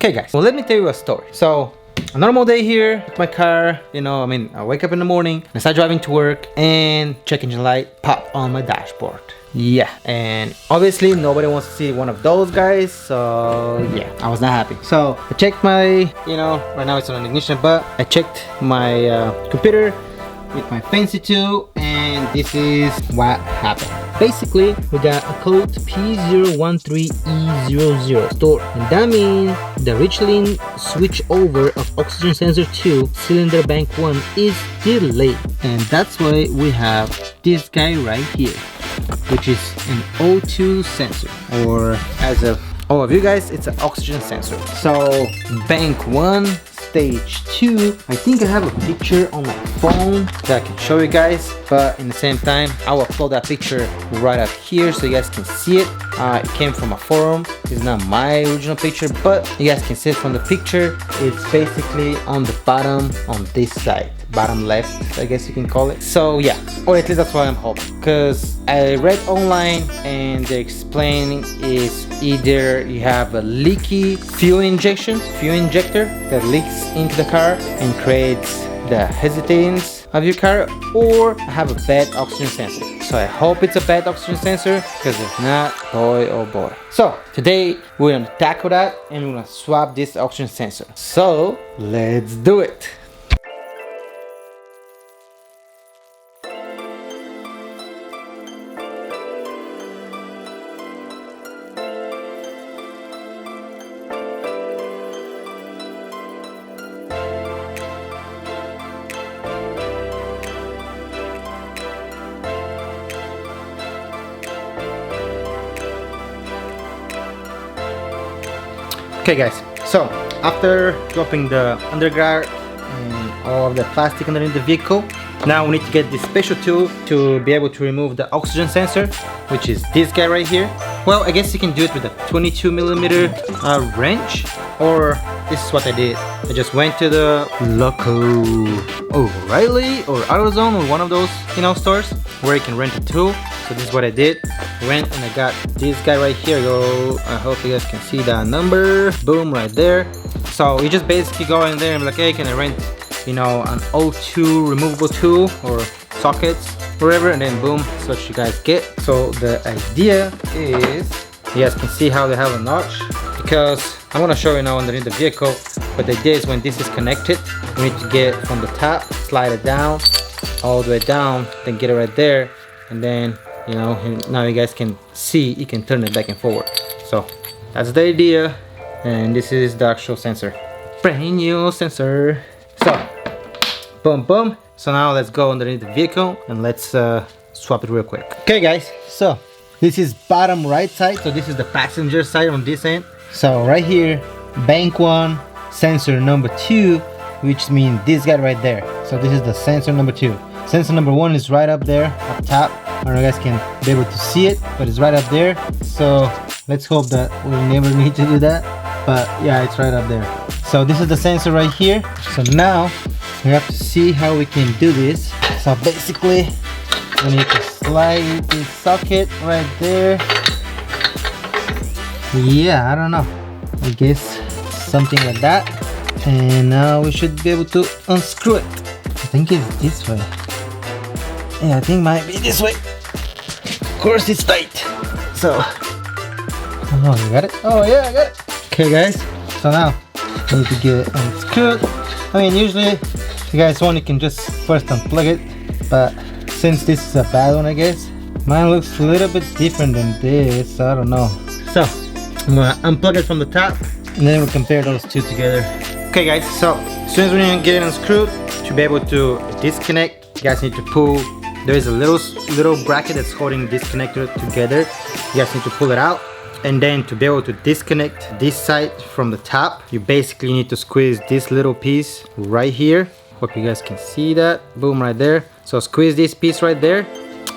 Okay guys, well let me tell you a story. So a normal day here with my car, you know, I wake up in the morning, I start driving to work, and check engine light pop on my dashboard. Yeah, and obviously nobody wants to see one of those guys, so yeah, I was not happy. So I checked my, right now it's on ignition, but I checked my computer with my fancy tool, and this is what happened. Basically, we got a code P013E00 stored, and that means the Richlin switch over of oxygen sensor 2 cylinder bank 1 is delayed, and that's why we have this guy right here, which is an O2 sensor, or as of all of you guys, it's an oxygen sensor. So bank 1 stage 2, I think I have a picture on my phone that I can show you guys, but in the same time I'll upload that picture right up here so you guys can see it. It came from a forum. It's not my original picture, but you guys can see it from the picture. It's basically on the bottom on this side, bottom left, I guess you can call it. So yeah, or at least that's what I'm hoping, because I read online and they explain is either you have a leaky fuel injector that leaks into the car and creates the hesitance of your car, or have a bad oxygen sensor. So I hope it's a bad oxygen sensor, because if not, boy oh boy. So today we're gonna tackle that and we're gonna swap this oxygen sensor. So let's do it. Okay guys, so after dropping the underguard and all of the plastic underneath the vehicle, now we need to get this special tool to be able to remove the oxygen sensor, which is this guy right here. Well, I guess you can do it with a 22mm wrench, or this is what I did. I just went to the local O'Reilly or AutoZone or one of those, stores where you can rent a tool. So this is what I did. Went and I got this guy right here. I hope you guys can see that number. Boom, right there. So you just basically go in there and be like, hey, can I rent, an O2 removable tool or sockets, wherever, and then boom, that's what you guys get. So the idea is, you guys can see how they have a notch, because I'm gonna show you now underneath the vehicle, but the idea is when this is connected, we need to get from the top, slide it down, all the way down, then get it right there, and then, now you guys can see, you can turn it back and forward. So that's the idea, and this is the actual sensor. Brand new sensor. So, boom, boom. So now let's go underneath the vehicle and let's swap it real quick. Okay guys, so this is bottom right side, so this is the passenger side on this end. So right here, bank 1, sensor number 2, which means this guy right there. So this is the sensor number 2. Sensor number 1 is right up there, up top. I don't know if you guys can be able to see it, but it's right up there. So let's hope that we'll never need to do that. But yeah, it's right up there. So this is the sensor right here. So now we have to see how we can do this. So basically, we need to slide this socket right there. Yeah, I don't know. I guess something like that. And now we should be able to unscrew it. I think it's this way. Yeah, I think it might be this way. Of course it's tight. So, oh, you got it? Oh yeah, I got it. Okay guys, so now we need to get it unscrewed. Usually if you guys want, you can just first unplug it, but since this is a bad one, I guess mine looks a little bit different than this, so I don't know. So I'm gonna unplug it from the top, and then we'll compare those two together. Okay guys, so as soon as we get it unscrewed, to be able to disconnect, you guys need to pull. There is a little bracket that's holding this connector together. You guys need to pull it out, and then to be able to disconnect this side from the top, you basically need to squeeze this little piece right here. Hope you guys can see that. Boom, right there. So squeeze this piece right there,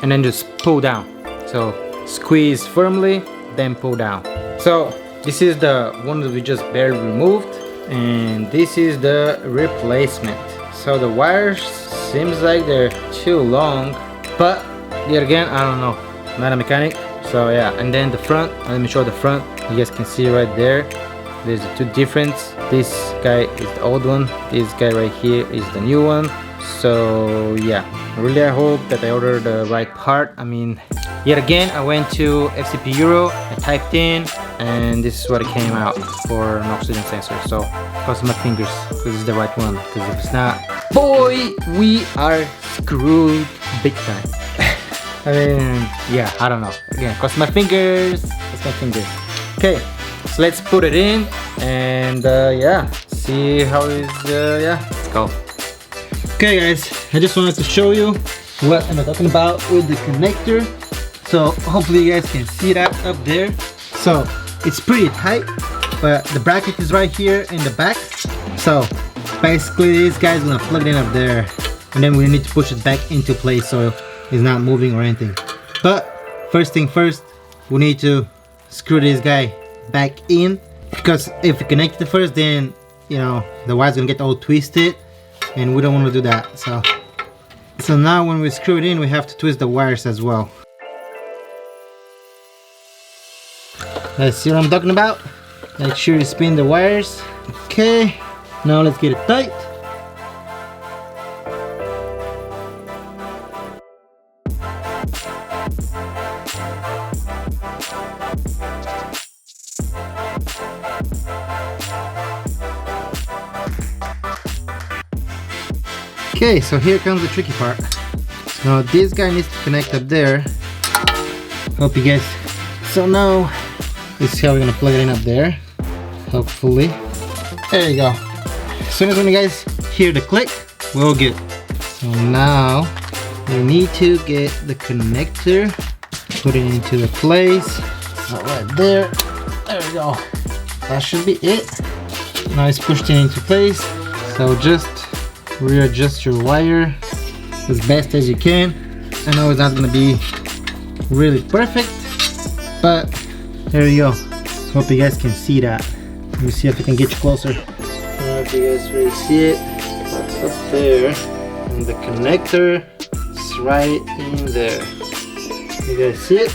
and then just pull down. So squeeze firmly, then pull down. So this is the one that we just barely removed, and this is the replacement. So the wires seems like they're too long, but yet again, I don't know, I'm not a mechanic. So yeah, and then the front, let me show the front. You guys can see right there, there's the two difference. This guy is the old one, this guy right here is the new one. So yeah, really I hope that I ordered the right part. I mean, yet again I went to FCP Euro, I typed in, and this is what it came out for an oxygen sensor. So cross my fingers because it's the right one, because if it's not, boy, we are screwed big time. I mean, yeah, I don't know. Again, cross my fingers, cross my fingers. Okay, so let's put it in and yeah, see how it is. Yeah, let's go. Okay guys, I just wanted to show you what I'm talking about with the connector. So hopefully you guys can see that up there. So it's pretty tight, but the bracket is right here in the back. So basically this guy's gonna plug it in up there, and then we need to push it back into place so it's not moving or anything. But first thing first, we need to screw this guy back in, because if we connect it first, then you know the wire's gonna get all twisted, and we don't want to do that. So now when we screw it in, we have to twist the wires as well. Let's see what I'm talking about. Make sure you spin the wires. Okay, now let's get it tight. Okay, so here comes the tricky part. Now this guy needs to connect up there. Hope you guys. So now this is how we're gonna plug it in up there. Hopefully, there you go. As soon as when you guys hear the click, we're all good. So now we need to get the connector, put it into the place. So right there. There we go. That should be it. Now it's pushed into place. So just readjust your wire as best as you can. I know it's not gonna be really perfect, but there you go. Hope you guys can see that. Let me see if I can get you closer. I don't know if you guys really see it up there, and the connector is right in there. You guys see it?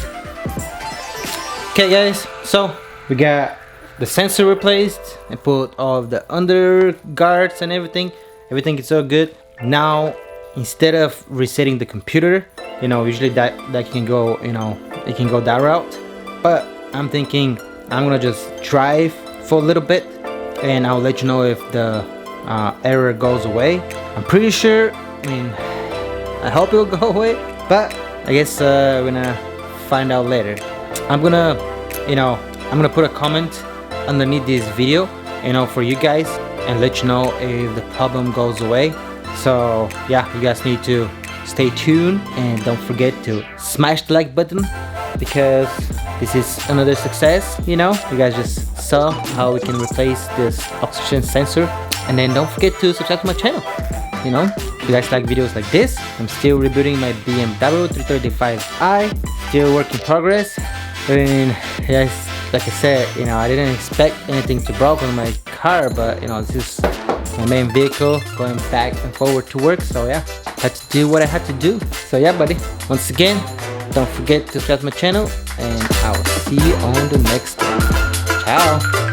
Okay guys, so we got the sensor replaced and put all of the under guards and everything is so good. Now instead of resetting the computer, you know, usually that can go, you know, it can go that route, but I'm thinking I'm gonna just drive for a little bit and I'll let you know if the error goes away. I'm pretty sure, I mean, I hope it'll go away, but I guess we're gonna find out later. I'm gonna put a comment underneath this video, you know, for you guys, and let you know if the problem goes away. So yeah, you guys need to stay tuned and don't forget to smash the like button, because this is another success. You know, you guys just saw how we can replace this oxygen sensor. And then don't forget to subscribe to my channel. You know, if you guys like videos like this, I'm still rebooting my BMW 335i, still work in progress. And yes, like I said, you know, I didn't expect anything to break on my car, but you know, this is my main vehicle going back and forward to work. So yeah, had to do what I had to do. So yeah, buddy, once again, don't forget to subscribe to my channel, and I'll see you on the next one. Ciao.